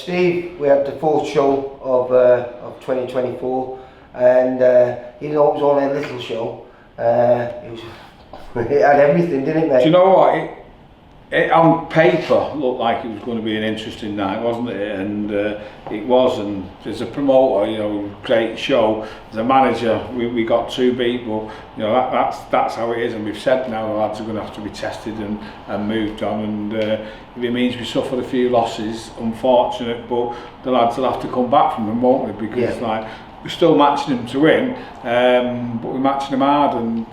Steve, we had the 4th show of 2024, and even though it was only a little show, it had everything, didn't it, mate? Do you know what? It on paper looked like it was going to be an interesting night, wasn't it? And it was. And as a promoter, you know, great show. As a manager, we got 2 beat, but you know that's how it is. And we've said now the lads are going to have to be tested and moved on. And if it means we suffered a few losses, unfortunate, but the lads will have to come back from them, won't we? Because like we're still matching them to win, but we're matching them hard, and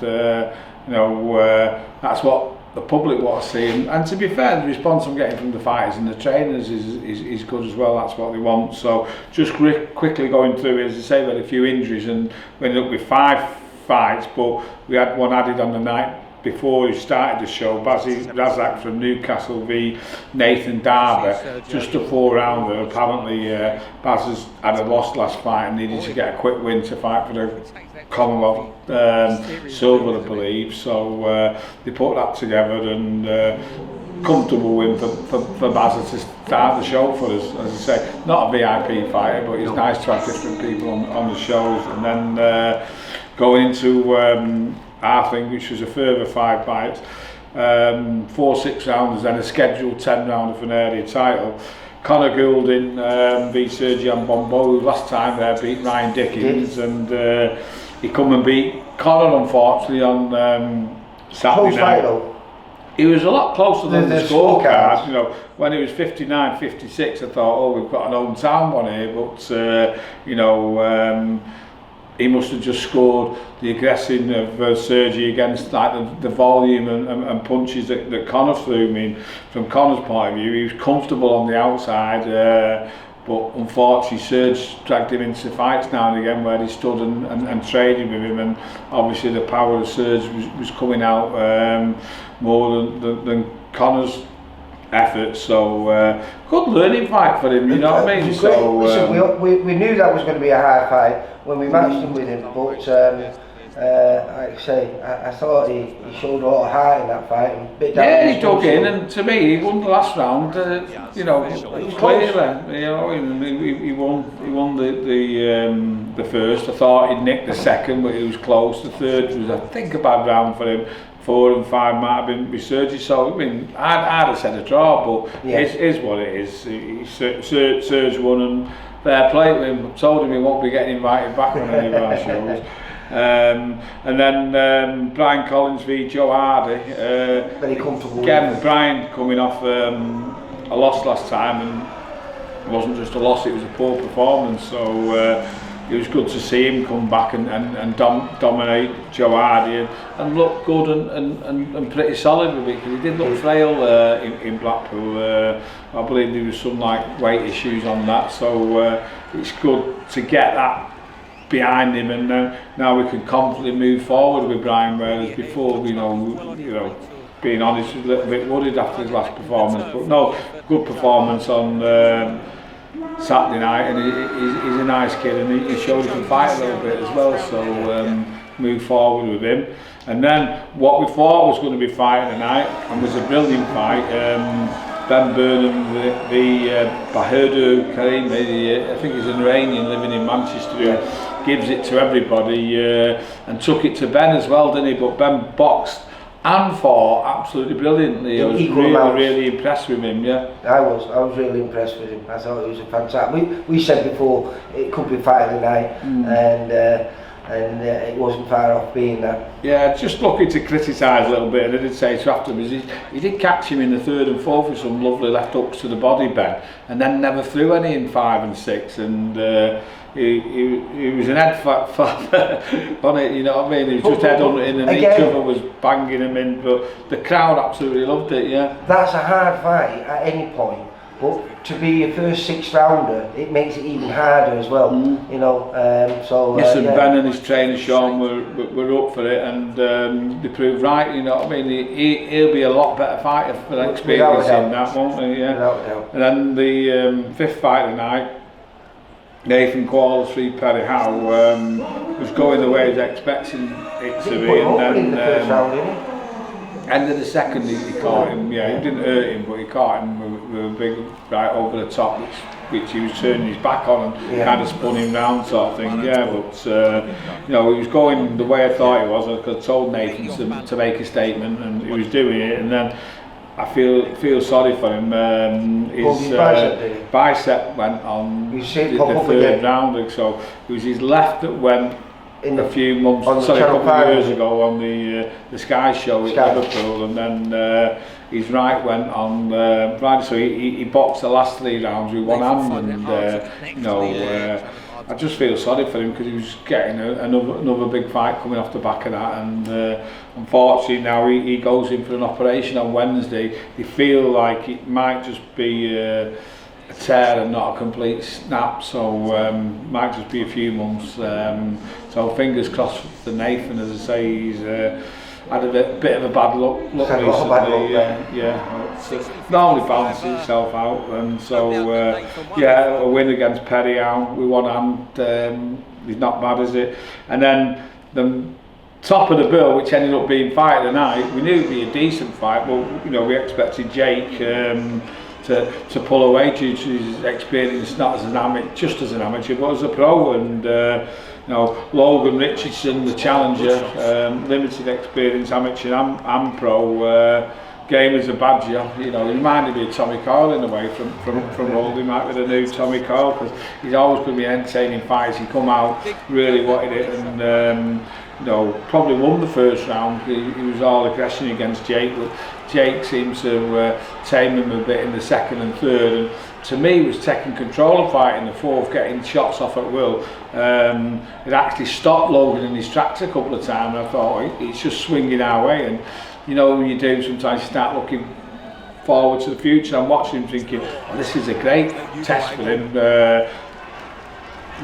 you know that's what the public want to see, and to be fair, the response I'm getting from the fighters and the trainers is good as well. That's what they want. So just quickly going through, as I say, we had a few injuries and we ended up with 5 fights, but we had one added on the night before we started the show. Bazzak from Newcastle v Nathan Darber, just a 4-rounder. Apparently Baz has had a loss last fight and needed to get a quick win to fight for the Commonwealth silver, I believe. So they put that together, and comfortable win for Bazzak to start the show for us. As I say, not a VIP fighter, but it's nice to have different people on the shows. And then going into our thing, which was a further 5 fights, 4 6-rounders, then a scheduled 10-rounder for an area title. Conor Goulding v Sergo Bombo, who last time there beat Ryan Dickens, and he come and beat Conor, unfortunately, on Saturday night. He was a lot closer than the scorecard. You know, when it was 59-56, I thought, oh, we've got an hometown one here, but you know, he must have just scored the aggression of Sergi against like the volume and punches that Conor threw. I mean, from Conor's point of view, he was comfortable on the outside, but unfortunately Serge dragged him into fights now and again where he stood and traded with him, and obviously the power of Serge was coming out more than Conor's effort. So good learning fight for him, you know what I mean? So listen, we knew that was going to be a hard fight when we matched him with him, but like I say, I thought he showed a lot of heart in that fight. And bit yeah, he dug in, and to me, he won the last round. You know, clearly, you know, he won the first. I thought he'd nicked the second, but he was close. The third was, I think, a bad round for him. 4 and 5 might have been resurged. So I mean, I'd have said a draw, but it is what it is. Serge won, and fair play to him. I told him he won't be getting invited back on any of our shows. And then Brian Collins v Joe Hardy. Very comfortable. Again, Brian coming off a loss last time, and it wasn't just a loss; it was a poor performance. So it was good to see him come back and dominate Joe Hardy and look good and pretty solid with it, because he did look frail in Blackpool. I believe there was some like weight issues on that, so it's good to get that behind him, and now we can confidently move forward with Brian, whereas before, you know, being honest, was a little bit worried after his last performance. But no, good performance on Saturday night, and he's a nice kid, and he showed he can fight a little bit as well, so move forward with him. And then what we thought was going to be fighting tonight, and was a brilliant fight, Ben Burnham, the Bahadur Karim, I think he's an Iranian living in Manchester, who gives it to everybody, and took it to Ben as well, didn't he? But Ben boxed and fought absolutely brilliantly. I was really impressed with him. Yeah, I was really impressed with him. I thought he was a fantastic. We said before it could be fight of the night, and it wasn't far off being that. Yeah, just looking to criticise a little bit, and I did say to afterwards, he did catch him in the 3rd and 4th with some lovely left hooks to the body, Ben, and then never threw any in 5 and 6, and he was an head on it, you know what I mean? He was just head on it in, and each other was banging him in, but the crowd absolutely loved it, yeah. That's a hard fight at any point, but to be your first 6-rounder, it makes it even harder as well, you know. So listen, Ben and his trainer Sean were up for it, and they proved right, you know what I mean? He'll be a lot better fighter for that experience in that, won't he? Yeah. Without doubt. And then the 5th fight tonight, Nathan Qualls v Perry Howe, was going the way he was expecting it to be, and then end of the second he caught him. Yeah, he didn't hurt him, but he caught him with a big right over the top, which which he was turning his back on and kind of spun him round sort of thing. Yeah, but you know, he was going the way I thought he was. I told Nathan to make a statement, and he was doing it, and then I feel sorry for him. His bicep went on the third round, so it was his left that went a few months, a couple of years ago on the Sky show at Liverpool, and then his right went on Friday. So he boxed the last 3 rounds with one hand, and you know. I just feel sorry for him because he was getting another big fight coming off the back of that, and unfortunately now he goes in for an operation on Wednesday. He feel like it might just be a tear and not a complete snap, so might just be a few months. So fingers crossed for Nathan. As I say, he's had a bit of a bad look recently. Normally balances itself out, and so a win against Perrion with one hand is not bad, is it? And then the top of the bill, which ended up being fight of the night, we knew it'd be a decent fight, but you know, we expected Jake to pull away due to his experience, not as an amateur, just as an amateur, but as a pro. And you know, Logan Richardson, the challenger, limited experience, amateur and pro, game as a badger. You know, he reminded me of Tommy Coyle in a way from holding him out with a new Tommy Coyle, because he's always going to be entertaining fights. He come out, really wanted it, and you know, probably won the first round. He was all aggression against Jake, but Jake seemed to tame him a bit in the second and third, and to me was taking control of fight in the fourth, getting shots off at will. It actually stopped Logan in his tracks a couple of times, and I thought, it's just swinging our way. And you know, when you do, sometimes you start looking forward to the future. I'm watching him thinking, this is a great test for him,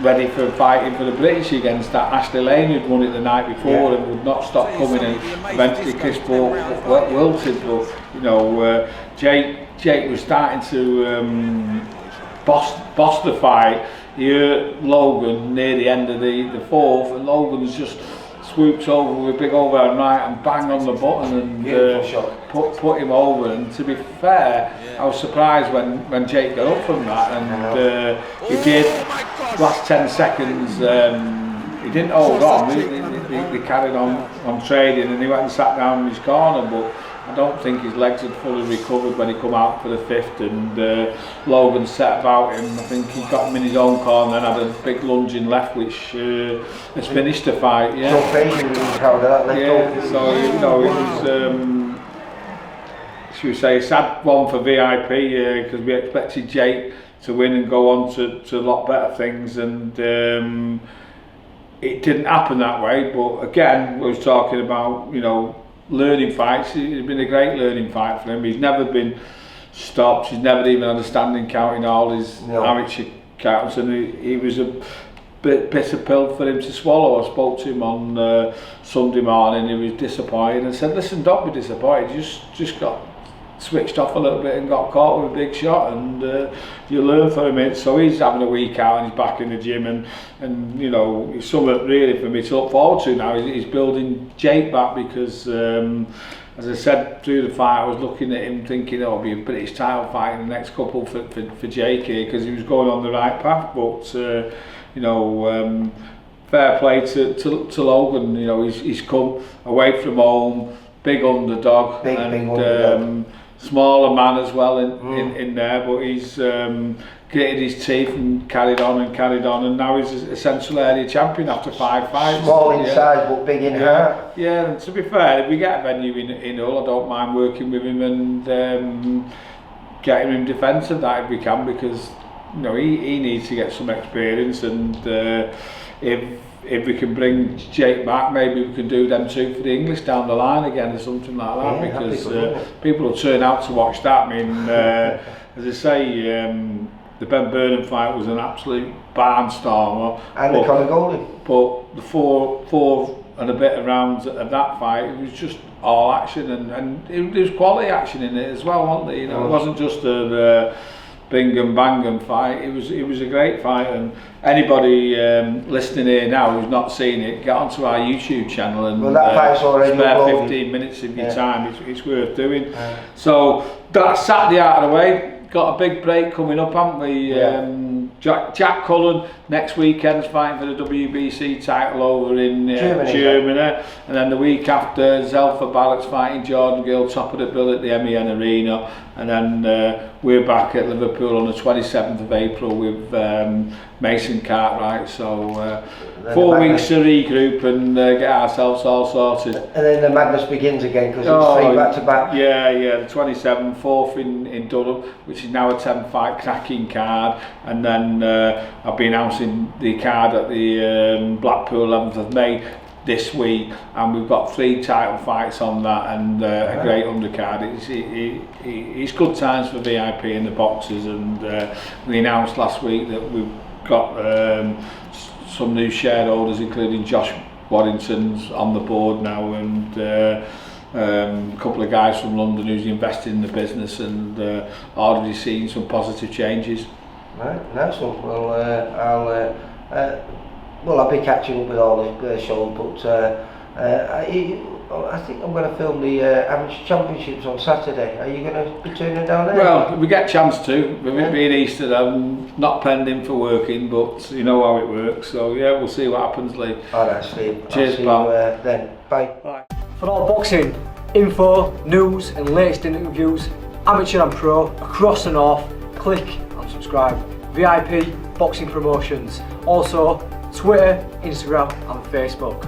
ready for fighting for the British against that Ashley Lane who'd won it the night before and would not stop coming, and eventually Chris wilted. But you know, Jake was starting to boss the fight. He hurt Logan near the end of the fourth, and Logan was just swoops over with a big overhand right and bang on the button and put him over. And to be fair, I was surprised when Jake got up from that, and he did. Last 10 seconds, he didn't hold on. They carried on trading, and he went and sat down in his corner. But I don't think his legs had fully recovered when he come out for the fifth, and Logan set about him. I think he got him in his own corner and had a big lunge in left, which has finished the fight. Yeah. So you know, it was, should we say, a sad one for VIP, because we expected Jake to win and go on to a lot better things, and it didn't happen that way. But again, we was talking about, you know, learning fights. It's been a great learning fight for him. He's never been stopped. He's never even had a standing count in all his amateur counts, and he was a bitter pill for him to swallow. I spoke to him on Sunday morning. He was disappointed and said, "Listen, don't be disappointed. Just got switched off a little bit and got caught with a big shot, and you learn from it." So he's having a week out and he's back in the gym, and you know, it's something really for me to look forward to now. He's building Jake back, because as I said through the fight, I was looking at him thinking, oh, it'll be a British title fight in the next couple for Jake here, because he was going on the right path. But you know, fair play to Logan. You know, he's come away from home, big underdog, big underdog. Smaller man as well in there, but he's gritted his teeth and carried on, and now he's a Central Area champion after 5 fights. Small in size but big in heart. Yeah, and to be fair, if we get a venue in Hull, I don't mind working with him and getting him defensive that if we can, because you know, he needs to get some experience, and if we can bring Jake back, maybe we can do them two for the English down the line again or something like that, because people will turn out to watch that. I mean, as I say, the Ben Burnham fight was an absolute barnstormer. And the Conor Golding. But the four and a bit of rounds of that fight, it was just all action, and there was quality action in it as well, wasn't there? You know, it wasn't just a bing and bang and fight. It was a great fight, and anybody listening here now who's not seen it, get onto our YouTube channel and spare 15 minutes of your time. It's worth doing. So that's Saturday out of the way. got a big break coming up, haven't we? Yeah. Jack Cullen next weekend's fighting for the WBC title over in Germany. And then the week after, Zelfa Barrett's fighting Jordan Gill, top of the bill at the MEN Arena. And then we're back at Liverpool on the 27th of April with Mason Cartwright. So 4 weeks to regroup and get ourselves all sorted. And then the madness begins again because it's 3 back to back. Yeah, the 27th, 4th in Durham, which is now a 10-fight cracking card. And then I've been announcing the card at the Blackpool 11th of May this week, and we've got 3 title fights on that and a great undercard. It's good times for VIP and the boxers, and we announced last week that we've got some new shareholders, including Josh Waddington's on the board now, and a couple of guys from London who's invested in the business, and already seeing some positive changes. Right, nice one. Well, I'll be catching up with all the shows, but I think I'm going to film the Amateur Championships on Saturday. Are you going to be tuning down there? Well, we get a chance to. With it being Easter, I'm not pending for working, but you know how it works. So yeah, we'll see what happens, Lee. Alright, Steve. Cheers, pal. Then. Bye. Bye. For all boxing info, news and latest interviews, amateur and pro, across the north, click and subscribe. VIP Boxing Promotions. Also Twitter, Instagram and Facebook.